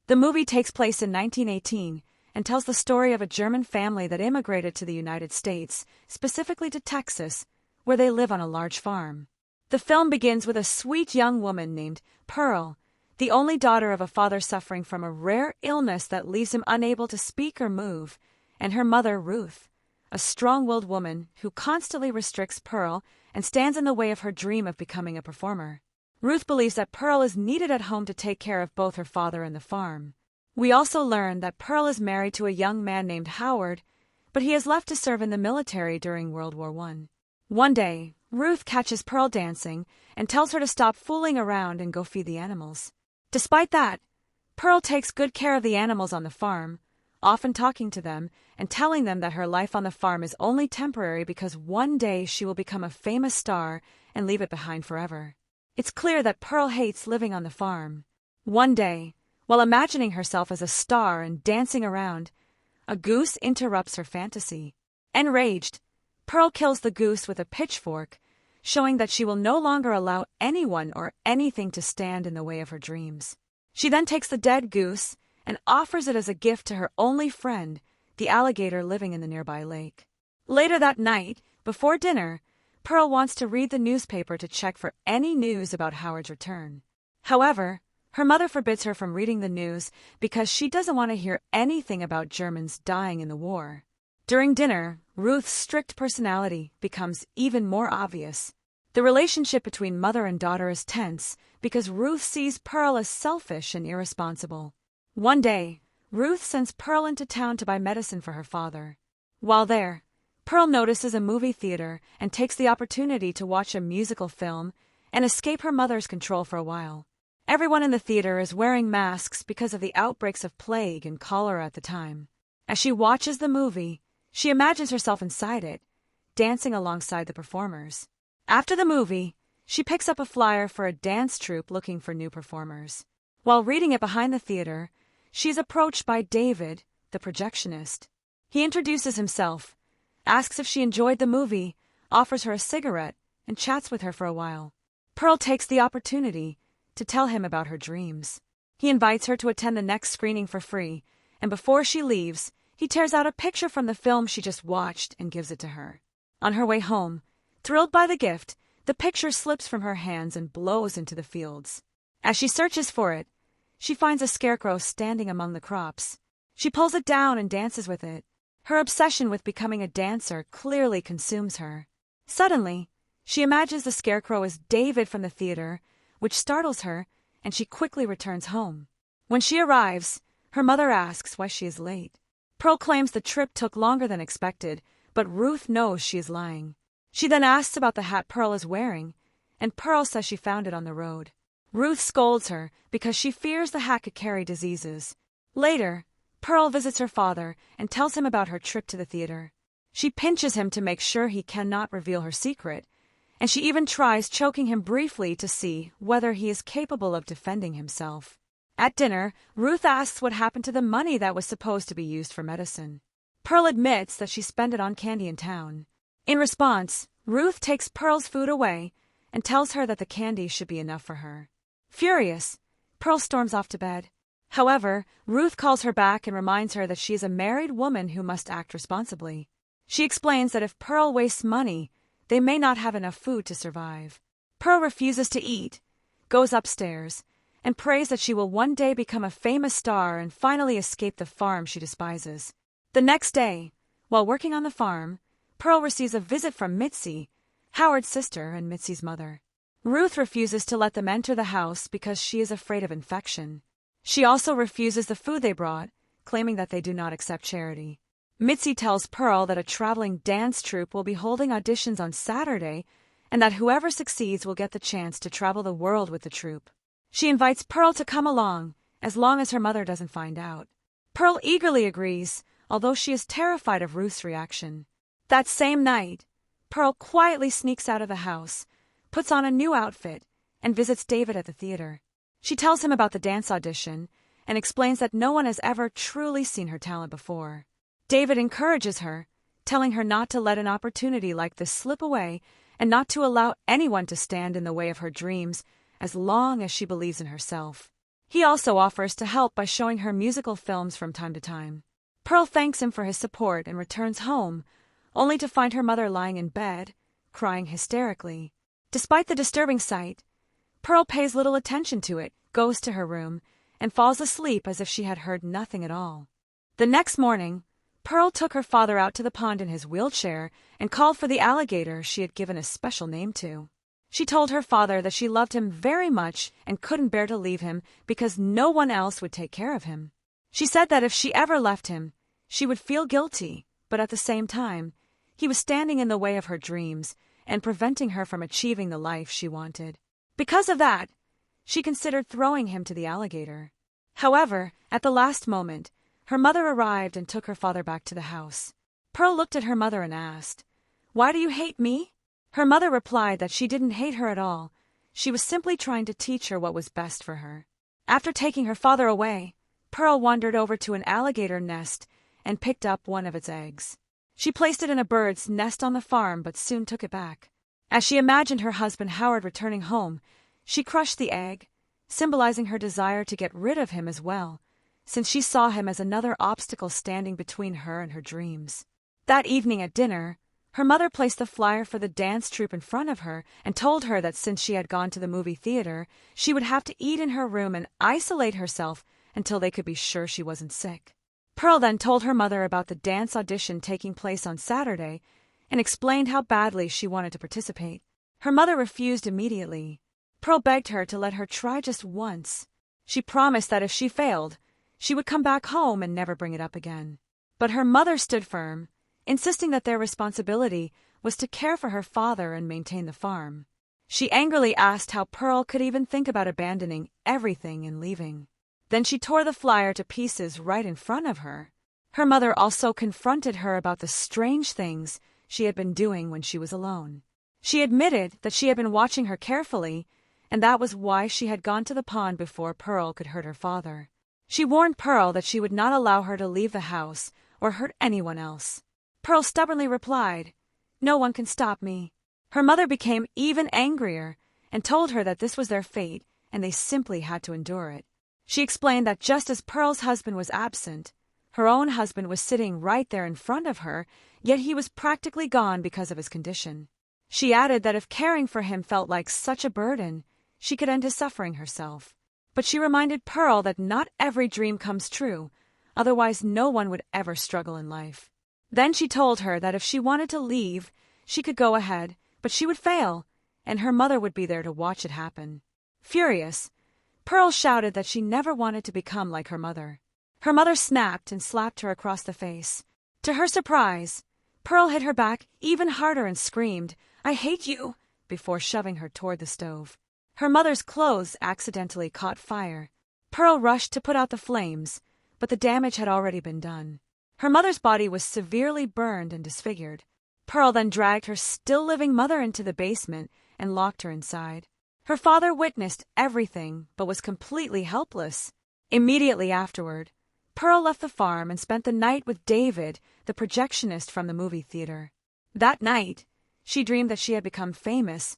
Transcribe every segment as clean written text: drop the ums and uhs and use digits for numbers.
The movie takes place in 1918 and tells the story of a German family that immigrated to the United States, specifically to Texas, where they live on a large farm. The film begins with a sweet young woman named Pearl, the only daughter of a father suffering from a rare illness that leaves him unable to speak or move, and her mother, Ruth, a strong-willed woman who constantly restricts Pearl and stands in the way of her dream of becoming a performer. Ruth believes that Pearl is needed at home to take care of both her father and the farm. We also learn that Pearl is married to a young man named Howard, but he has left to serve in the military during World War I. One day, Ruth catches Pearl dancing and tells her to stop fooling around and go feed the animals. Despite that, Pearl takes good care of the animals on the farm, often talking to them and telling them that her life on the farm is only temporary because one day she will become a famous star and leave it behind forever. It's clear that Pearl hates living on the farm. One day, while imagining herself as a star and dancing around, a goose interrupts her fantasy. Enraged, Pearl kills the goose with a pitchfork, showing that she will no longer allow anyone or anything to stand in the way of her dreams. She then takes the dead goose and offers it as a gift to her only friend, the alligator living in the nearby lake. Later that night, before dinner, Pearl wants to read the newspaper to check for any news about Howard's return. However, her mother forbids her from reading the news because she doesn't want to hear anything about Germans dying in the war. During dinner, Ruth's strict personality becomes even more obvious. The relationship between mother and daughter is tense because Ruth sees Pearl as selfish and irresponsible. One day, Ruth sends Pearl into town to buy medicine for her father. While there, Pearl notices a movie theater and takes the opportunity to watch a musical film and escape her mother's control for a while. Everyone in the theater is wearing masks because of the outbreaks of plague and cholera at the time. As she watches the movie, she imagines herself inside it, dancing alongside the performers. After the movie, she picks up a flyer for a dance troupe looking for new performers. While reading it behind the theater, she's approached by David, the projectionist. He introduces himself, asks if she enjoyed the movie, offers her a cigarette, and chats with her for a while. Pearl takes the opportunity to tell him about her dreams. He invites her to attend the next screening for free, and before she leaves, he tears out a picture from the film she just watched and gives it to her. On her way home, thrilled by the gift, the picture slips from her hands and blows into the fields. As she searches for it, she finds a scarecrow standing among the crops. She pulls it down and dances with it. Her obsession with becoming a dancer clearly consumes her. Suddenly, she imagines the scarecrow is David from the theater, which startles her, and she quickly returns home. When she arrives, her mother asks why she is late. Pearl claims the trip took longer than expected, but Ruth knows she is lying. She then asks about the hat Pearl is wearing, and Pearl says she found it on the road. Ruth scolds her because she fears the hat could carry diseases. Later, Pearl visits her father and tells him about her trip to the theater. She pinches him to make sure he cannot reveal her secret, and she even tries choking him briefly to see whether he is capable of defending himself. At dinner, Ruth asks what happened to the money that was supposed to be used for medicine. Pearl admits that she spent it on candy in town. In response, Ruth takes Pearl's food away and tells her that the candy should be enough for her. Furious, Pearl storms off to bed. However, Ruth calls her back and reminds her that she is a married woman who must act responsibly. She explains that if Pearl wastes money, they may not have enough food to survive. Pearl refuses to eat, goes upstairs, and prays that she will one day become a famous star and finally escape the farm she despises. The next day, while working on the farm, Pearl receives a visit from Mitzi, Howard's sister and Mitzi's mother. Ruth refuses to let them enter the house because she is afraid of infection. She also refuses the food they brought, claiming that they do not accept charity. Mitzi tells Pearl that a traveling dance troupe will be holding auditions on Saturday and that whoever succeeds will get the chance to travel the world with the troupe. She invites Pearl to come along, as long as her mother doesn't find out. Pearl eagerly agrees, although she is terrified of Ruth's reaction. That same night, Pearl quietly sneaks out of the house, puts on a new outfit, and visits David at the theater. She tells him about the dance audition and explains that no one has ever truly seen her talent before. David encourages her, telling her not to let an opportunity like this slip away and not to allow anyone to stand in the way of her dreams as long as she believes in herself. He also offers to help by showing her musical films from time to time. Pearl thanks him for his support and returns home, only to find her mother lying in bed, crying hysterically. Despite the disturbing sight, Pearl pays little attention to it, goes to her room, and falls asleep as if she had heard nothing at all. The next morning, Pearl took her father out to the pond in his wheelchair and called for the alligator she had given a special name to. She told her father that she loved him very much and couldn't bear to leave him because no one else would take care of him. She said that if she ever left him, she would feel guilty, but at the same time, he was standing in the way of her dreams and preventing her from achieving the life she wanted. Because of that, she considered throwing him to the alligator. However, at the last moment, her mother arrived and took her father back to the house. Pearl looked at her mother and asked, "Why do you hate me?" Her mother replied that she didn't hate her at all. She was simply trying to teach her what was best for her. After taking her father away, Pearl wandered over to an alligator nest and picked up one of its eggs. She placed it in a bird's nest on the farm but soon took it back. As she imagined her husband Howard returning home, she crushed the egg, symbolizing her desire to get rid of him as well, since she saw him as another obstacle standing between her and her dreams. That evening at dinner, her mother placed the flyer for the dance troupe in front of her and told her that since she had gone to the movie theater, she would have to eat in her room and isolate herself until they could be sure she wasn't sick. Pearl then told her mother about the dance audition taking place on Saturday and explained how badly she wanted to participate. Her mother refused immediately. Pearl begged her to let her try just once. She promised that if she failed, she would come back home and never bring it up again. But her mother stood firm, insisting that their responsibility was to care for her father and maintain the farm. She angrily asked how Pearl could even think about abandoning everything and leaving. Then she tore the flyer to pieces right in front of her. Her mother also confronted her about the strange things she had been doing when she was alone. She admitted that she had been watching her carefully, and that was why she had gone to the pond before Pearl could hurt her father. She warned Pearl that she would not allow her to leave the house or hurt anyone else. Pearl stubbornly replied, "No one can stop me." Her mother became even angrier and told her that this was their fate and they simply had to endure it. She explained that just as Pearl's husband was absent, her own husband was sitting right there in front of her, yet he was practically gone because of his condition. She added that if caring for him felt like such a burden, she could end his suffering herself. But she reminded Pearl that not every dream comes true, otherwise no one would ever struggle in life. Then she told her that if she wanted to leave, she could go ahead, but she would fail, and her mother would be there to watch it happen. Furious, Pearl shouted that she never wanted to become like her mother. Her mother snapped and slapped her across the face. To her surprise, Pearl hit her back even harder and screamed, "I hate you," before shoving her toward the stove. Her mother's clothes accidentally caught fire. Pearl rushed to put out the flames, but the damage had already been done. Her mother's body was severely burned and disfigured. Pearl then dragged her still-living mother into the basement and locked her inside. Her father witnessed everything but was completely helpless. Immediately afterward, Pearl left the farm and spent the night with David, the projectionist from the movie theater. That night, she dreamed that she had become famous,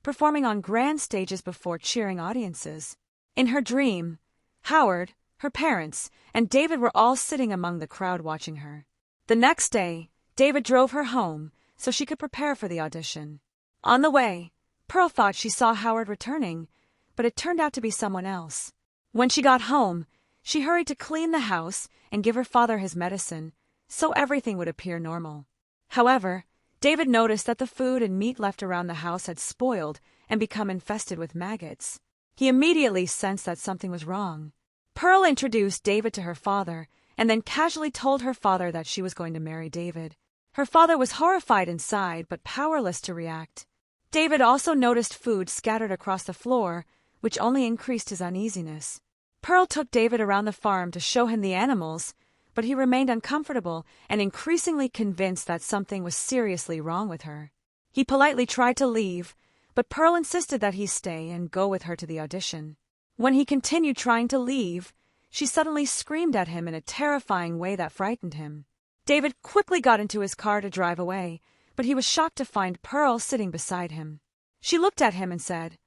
performing on grand stages before cheering audiences. In her dream, Howard, her parents, and David were all sitting among the crowd watching her. The next day, David drove her home so she could prepare for the audition. On the way, Pearl thought she saw Howard returning, but it turned out to be someone else. When she got home, she hurried to clean the house and give her father his medicine, so everything would appear normal. However, David noticed that the food and meat left around the house had spoiled and become infested with maggots. He immediately sensed that something was wrong. Pearl introduced David to her father and then casually told her father that she was going to marry David. Her father was horrified inside but powerless to react. David also noticed food scattered across the floor, which only increased his uneasiness. Pearl took David around the farm to show him the animals, but he remained uncomfortable and increasingly convinced that something was seriously wrong with her. He politely tried to leave, but Pearl insisted that he stay and go with her to the audition. When he continued trying to leave, she suddenly screamed at him in a terrifying way that frightened him. David quickly got into his car to drive away, but he was shocked to find Pearl sitting beside him. She looked at him and said,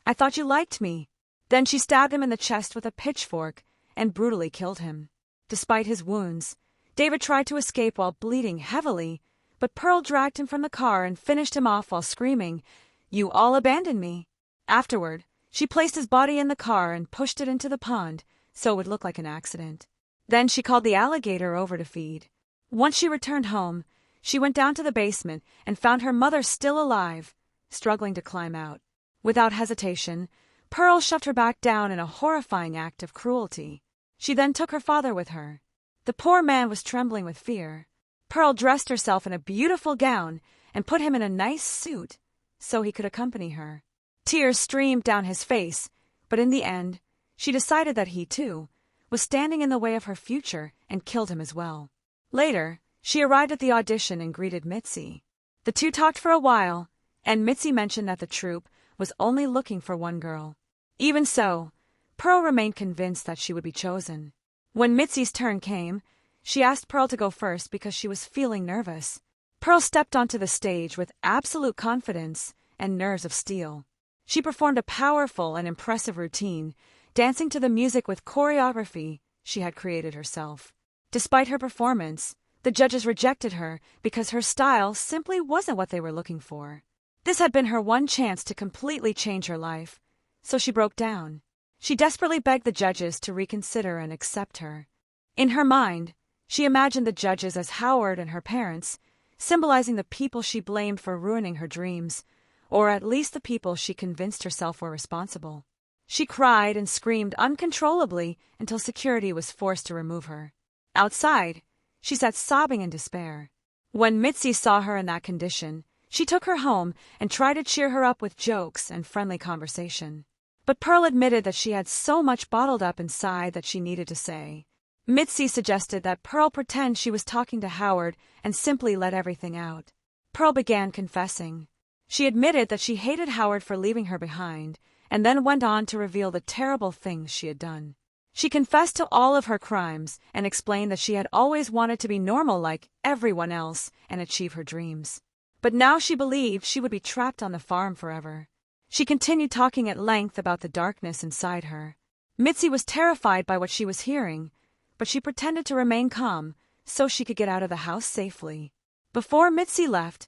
"I thought you liked me." Then she stabbed him in the chest with a pitchfork and brutally killed him. Despite his wounds, David tried to escape while bleeding heavily, but Pearl dragged him from the car and finished him off while screaming, "You all abandoned me." Afterward, she placed his body in the car and pushed it into the pond so it would look like an accident. Then she called the alligator over to feed. Once she returned home, she went down to the basement and found her mother still alive, struggling to climb out. Without hesitation, Pearl shoved her back down in a horrifying act of cruelty. She then took her father with her. The poor man was trembling with fear. Pearl dressed herself in a beautiful gown and put him in a nice suit so he could accompany her. Tears streamed down his face, but in the end, she decided that he, too, was standing in the way of her future and killed him as well. Later, she arrived at the audition and greeted Mitzi. The two talked for a while, and Mitzi mentioned that the troupe was only looking for one girl. Even so, Pearl remained convinced that she would be chosen. When Mitzi's turn came, she asked Pearl to go first because she was feeling nervous. Pearl stepped onto the stage with absolute confidence and nerves of steel. She performed a powerful and impressive routine, dancing to the music with choreography she had created herself. Despite her performance, the judges rejected her because her style simply wasn't what they were looking for. This had been her one chance to completely change her life, so she broke down. She desperately begged the judges to reconsider and accept her. In her mind, she imagined the judges as Howard and her parents, symbolizing the people she blamed for ruining her dreams, or at least the people she convinced herself were responsible. She cried and screamed uncontrollably until security was forced to remove her. Outside, she sat sobbing in despair. When Mitzi saw her in that condition, she took her home and tried to cheer her up with jokes and friendly conversation. But Pearl admitted that she had so much bottled up inside that she needed to say. Mitzi suggested that Pearl pretend she was talking to Howard and simply let everything out. Pearl began confessing. She admitted that she hated Howard for leaving her behind, and then went on to reveal the terrible things she had done. She confessed to all of her crimes and explained that she had always wanted to be normal like everyone else and achieve her dreams. But now she believed she would be trapped on the farm forever. She continued talking at length about the darkness inside her. Mitzi was terrified by what she was hearing, but she pretended to remain calm so she could get out of the house safely. Before Mitzi left,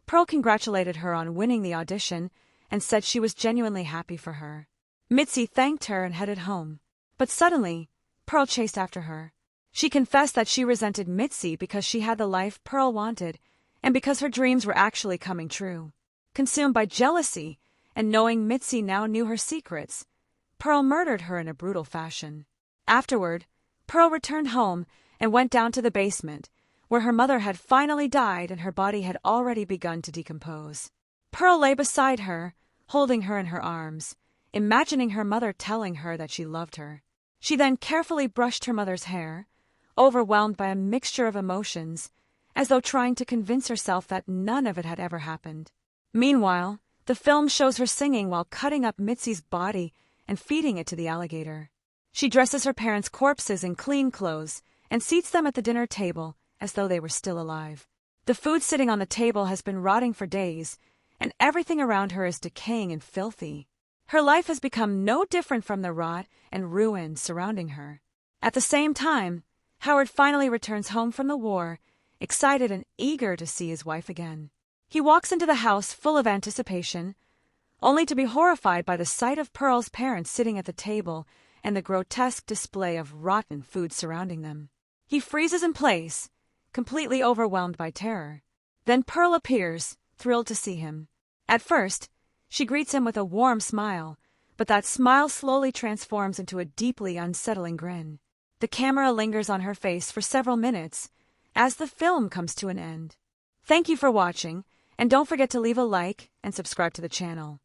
Pearl congratulated her on winning the audition and said she was genuinely happy for her. Mitzi thanked her and headed home. But suddenly, Pearl chased after her. She confessed that she resented Mitzi because she had the life Pearl wanted and because her dreams were actually coming true. Consumed by jealousy and knowing Mitzi now knew her secrets, Pearl murdered her in a brutal fashion. Afterward, Pearl returned home and went down to the basement, where her mother had finally died and her body had already begun to decompose. Pearl lay beside her, holding her in her arms, imagining her mother telling her that she loved her. She then carefully brushed her mother's hair, overwhelmed by a mixture of emotions, as though trying to convince herself that none of it had ever happened. Meanwhile, the film shows her singing while cutting up Mitzi's body and feeding it to the alligator. She dresses her parents' corpses in clean clothes and seats them at the dinner table as though they were still alive. The food sitting on the table has been rotting for days, and everything around her is decaying and filthy. Her life has become no different from the rot and ruin surrounding her. At the same time, Howard finally returns home from the war, excited and eager to see his wife again. He walks into the house full of anticipation, only to be horrified by the sight of Pearl's parents sitting at the table and the grotesque display of rotten food surrounding them. He freezes in place, completely overwhelmed by terror. Then Pearl appears, thrilled to see him. At first, she greets him with a warm smile, but that smile slowly transforms into a deeply unsettling grin. The camera lingers on her face for several minutes as the film comes to an end. Thank you for watching, and don't forget to leave a like and subscribe to the channel.